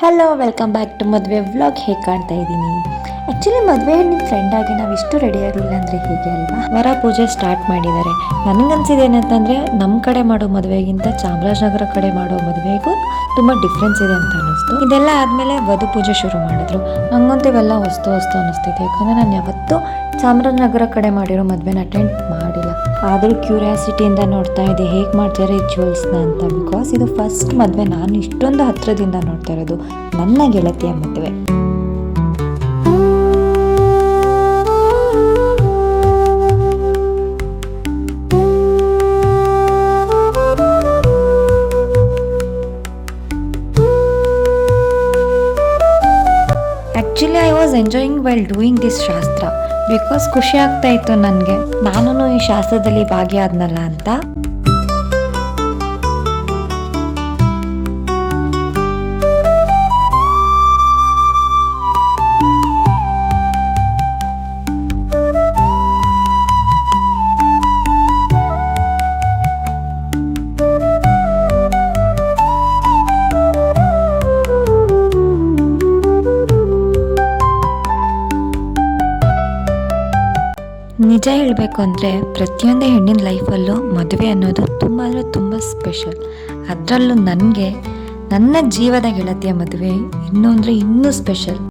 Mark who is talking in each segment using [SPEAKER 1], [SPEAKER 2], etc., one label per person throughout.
[SPEAKER 1] Hello, welcome back to ಮದುವೆ vlog. ಹೇಗೆ ಕಾಣ್ತಾ ಇದ್ದೀನಿ? ಆ್ಯಕ್ಚುಲಿ ಮದುವೆ ಹೆಣ್ಣಿನ ಫ್ರೆಂಡ್ ಆಗಿ ನಾವು ಇಷ್ಟು ರೆಡಿ ಆಗಲಿಲ್ಲ ಅಂದರೆ ಹೇಗೆ ಅಲ್ವಾ? ವರ ಪೂಜೆ ಸ್ಟಾರ್ಟ್ ಮಾಡಿದ್ದಾರೆ. ನನಗನ್ಸಿದೇನಂತಂದರೆ ನಮ್ಮ ಕಡೆ ಮಾಡೋ ಮದುವೆಗಿಂತ ಚಾಮರಾಜನಗರ ಕಡೆ ಮಾಡೋ ಮದುವೆಗೂ ತುಂಬ ಡಿಫ್ರೆನ್ಸ್ ಇದೆ ಅಂತ ಅನ್ನಿಸ್ತು. ಇದೆಲ್ಲ ಆದಮೇಲೆ ವಧು ಪೂಜೆ ಶುರು ಮಾಡಿದ್ರು. ನಂಗಂತೂ ಇವೆಲ್ಲ ಹೊಸ್ತು ಅನ್ನಿಸ್ತಿದೆ, ಯಾಕಂದರೆ ನಾನು ಯಾವತ್ತೂ ಚಾಮರಾಜನಗರ ಕಡೆ ಮಾಡಿರೋ ಮದುವೆನ ಅಟೆಂಡ್ ಮಾಡಿಲ್ಲ. ಆದರೂ ಕ್ಯೂರಿಯಾಸಿಟಿಯಿಂದ ನೋಡ್ತಾ ಇದ್ದೆ ಹೇಗೆ ಮಾಡ್ತಾರೆ ರಿಚುವಲ್ಸ್ನ ಅಂತ. ಬಿಕಾಸ್ ಇದು ಫಸ್ಟ್ ಮದುವೆ ನಾನು ಇಷ್ಟೊಂದು ಹತ್ತಿರದಿಂದ ನೋಡ್ತಾ ಇರೋದು, ನನ್ನ ಗೆಳತಿಯ ಮದುವೆ. Actually I was enjoying while doing this ಶಾಸ್ತ್ರ ಬಿಕಾಸ್ ಖುಷಿ ಆಗ್ತಾ ಇತ್ತು ನನಗೆ, ನಾನು ಈ ಶಾಸ್ತ್ರದಲ್ಲಿ ಭಾಗಿಯಾದ್ನಲ್ಲ ಅಂತ. ನಿಜ ಹೇಳಬೇಕು ಅಂದರೆ ಪ್ರತಿಯೊಂದೇ ಹೆಣ್ಣಿನ ಲೈಫಲ್ಲೂ ಮದುವೆ ಅನ್ನೋದು ತುಂಬ ಅಂದರೆ ತುಂಬ ಸ್ಪೆಷಲ್. ಅದರಲ್ಲೂ ನನಗೆ ನನ್ನ ಜೀವದ ಗೆಳತಿಯ ಮದುವೆ ಇನ್ನೂ ಅಂದರೆ ಇನ್ನೂ special.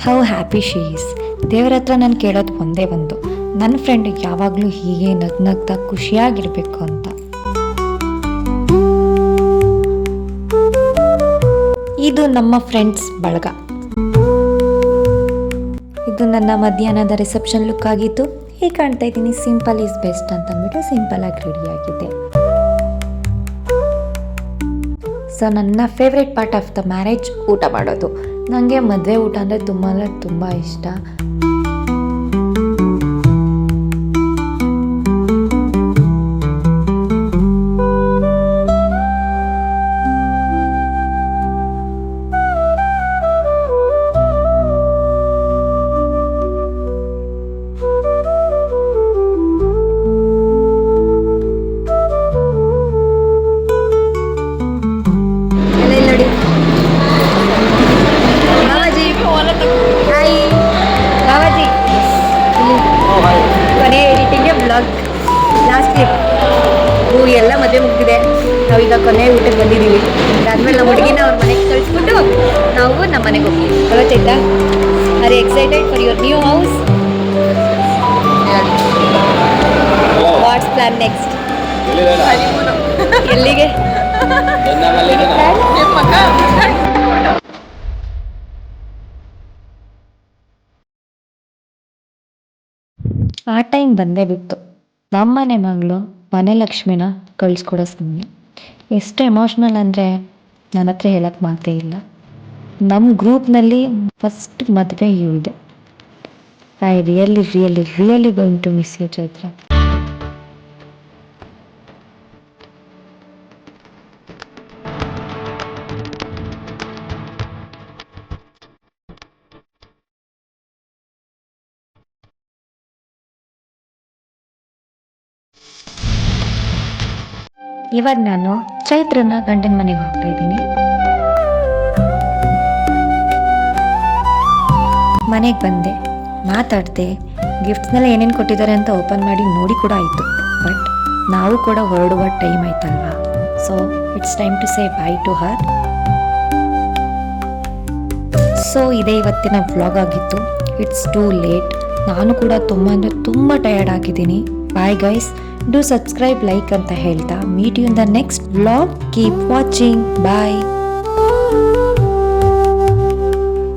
[SPEAKER 1] How happy she is. ದೇವರ ಹತ್ರ ನಾನು ಕೇಳೋದು ಒಂದೇ ಒಂದು, ನನ್ನ ಫ್ರೆಂಡ್ ಯಾವಾಗಲೂ ಹೀಗೆ ನಗ್ನಗ್ತಾ ಖುಷಿಯಾಗಿರಬೇಕು ಅಂತ. ಇದು ನಮ್ಮ ಫ್ರೆಂಡ್ಸ್ ಬಳಗ. ಇದು ನನ್ನ ಮಧ್ಯಾಹ್ನದ ರಿಸೆಪ್ಷನ್ ಲುಕ್ ಆಗಿತ್ತು. ಹೀಗೆ ಕಾಣ್ತಾ ಇದ್ದೀನಿ. ಸಿಂಪಲ್ ಈಸ್ ಬೆಸ್ಟ್ ಅಂತ ಅಂದ್ಬಿಟ್ಟು ಸಿಂಪಲ್ ಆಗಿ ರೆಡಿ ಆಗಿದೆ. ಸೊ ನನ್ನ favourite part of the marriage ಊಟ ಮಾಡೋದು. ನನಗೆ ಮದುವೆ ಊಟ ಅಂದರೆ ತುಂಬ ಇಷ್ಟ. ಲಾಸ್ಟ್ ಕ್ಲಿಪ್ ಎಲ್ಲ ಮದುವೆ ಮುಗಿದಿದೆ. ನಾವೀಗ ಕೊನೆ ಊಟಕ್ಕೆ ಬಂದಿದ್ದೀವಿ. ಅದಾದ್ಮೇಲೆ ನಮ್ಮ ಹುಡುಗಿನ ಅವ್ರ ಮನೆಗೆ ಕಳಿಸ್ಬಿಟ್ಟು ನಾವು ನಮ್ಮ ಮನೆಗೆ ಹೋಗ್ತೀವಿ. ಗೊತ್ತಾಯ್ತಾ? Are you excited for your new house? What's plan next? ಎಲ್ಲಿಗೆ? ಆ ಟೈಮ್ ಬಂದೇ ಬಿತ್ತು. ನಮ್ಮನೆ ಮಗಳು ಮನೆ ಲಕ್ಷ್ಮಿನ ಕಳಿಸ್ಕೊಡೋ ಸಮಯ. ಎಷ್ಟು ಎಮೋಷ್ನಲ್ ಅಂದರೆ ನನ್ನ ಹತ್ರ ಹೇಳಕ್ಕೆ ಮಾತೇ ಇಲ್ಲ. ನಮ್ಮ ಗ್ರೂಪ್ನಲ್ಲಿ ಫಸ್ಟ್ ಮದುವೆ ಇದೆ. I really going to miss you Chaitra. ಇವಾಗ ನಾನು ಚೈತ್ರನ ಗಂಡನ ಮನೆಗೆ ಹೋಗ್ತಾ ಇದ್ದೀನಿ. ಮನೆಗೆ ಬಂದೆ, ಮಾತಾಡಿದೆ, ಗಿಫ್ಟ್ಸ್ನೆಲ್ಲ ಏನೇನು ಕೊಟ್ಟಿದ್ದಾರೆ ಅಂತ ಓಪನ್ ಮಾಡಿ ನೋಡಿ ಕೂಡ ಆಯಿತು. ಬಟ್ ನಾವು ಕೂಡ ಹೊರಡುವ ಟೈಮ್ ಆಯ್ತಲ್ವಾ, so it's time to say bye to her. So ಇದೇ ಇವತ್ತಿನ ವ್ಲಾಗ್ ಆಗಿತ್ತು. It's too late. ನಾನು ಕೂಡ ತುಂಬ ಟಯರ್ಡ್ ಆಗಿದ್ದೀನಿ. Bye guys, do subscribe, like ಅಂತ ಹೇಳ್ತಾ meet you in the next vlog. Keep watching. Bye.